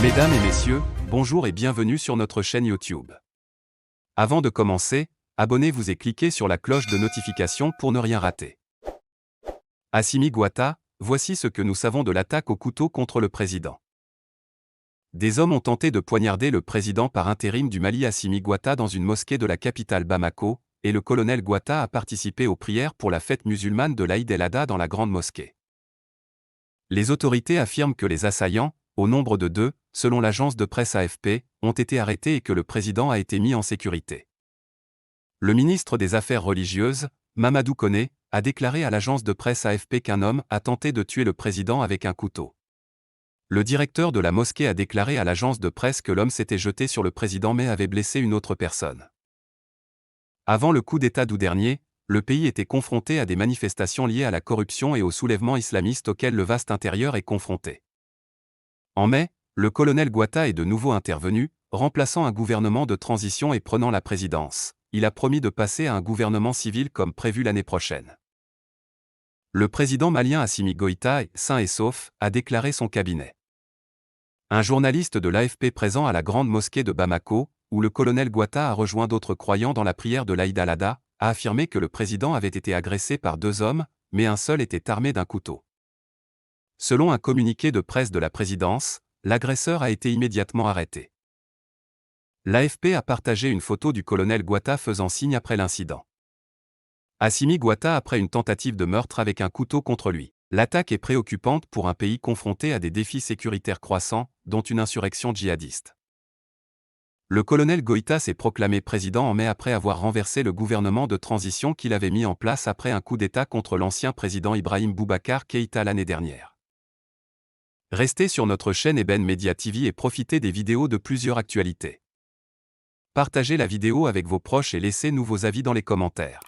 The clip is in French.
Mesdames et messieurs, bonjour et bienvenue sur notre chaîne YouTube. Avant de commencer, abonnez-vous et cliquez sur la cloche de notification pour ne rien rater. Assimi Goïta, voici ce que nous savons de l'attaque au couteau contre le président. Des hommes ont tenté de poignarder le président par intérim du Mali Assimi Goïta dans une mosquée de la capitale Bamako, et le colonel Goïta a participé aux prières pour la fête musulmane de l'Aïd el-Adha dans la grande mosquée. Les autorités affirment que les assaillants, au nombre de 2, selon l'agence de presse AFP, ont été arrêtés et que le président a été mis en sécurité. Le ministre des Affaires religieuses, Mamadou Koné, a déclaré à l'agence de presse AFP qu'un homme a tenté de tuer le président avec un couteau. Le directeur de la mosquée a déclaré à l'agence de presse que l'homme s'était jeté sur le président mais avait blessé une autre personne. Avant le coup d'État d'août dernier, le pays était confronté à des manifestations liées à la corruption et au soulèvement islamiste auquel le vaste intérieur est confronté. En mai, le colonel Goïta est de nouveau intervenu, remplaçant un gouvernement de transition et prenant la présidence. Il a promis de passer à un gouvernement civil comme prévu l'année prochaine. Le président malien Assimi Goïta est sain et sauf, a déclaré son cabinet. Un journaliste de l'AFP présent à la grande mosquée de Bamako, où le colonel Goïta a rejoint d'autres croyants dans la prière de l'Aïd el-Adha, a affirmé que le président avait été agressé par 2 hommes, mais un seul était armé d'un couteau. Selon un communiqué de presse de la présidence, l'agresseur a été immédiatement arrêté. L'AFP a partagé une photo du colonel Goïta faisant signe après l'incident. Assimi Goïta après une tentative de meurtre avec un couteau contre lui. L'attaque est préoccupante pour un pays confronté à des défis sécuritaires croissants, dont une insurrection djihadiste. Le colonel Goïta s'est proclamé président en mai après avoir renversé le gouvernement de transition qu'il avait mis en place après un coup d'État contre l'ancien président Ibrahim Boubacar Keïta l'année dernière. Restez sur notre chaîne Eben Media TV et profitez des vidéos de plusieurs actualités. Partagez la vidéo avec vos proches et laissez-nous vos avis dans les commentaires.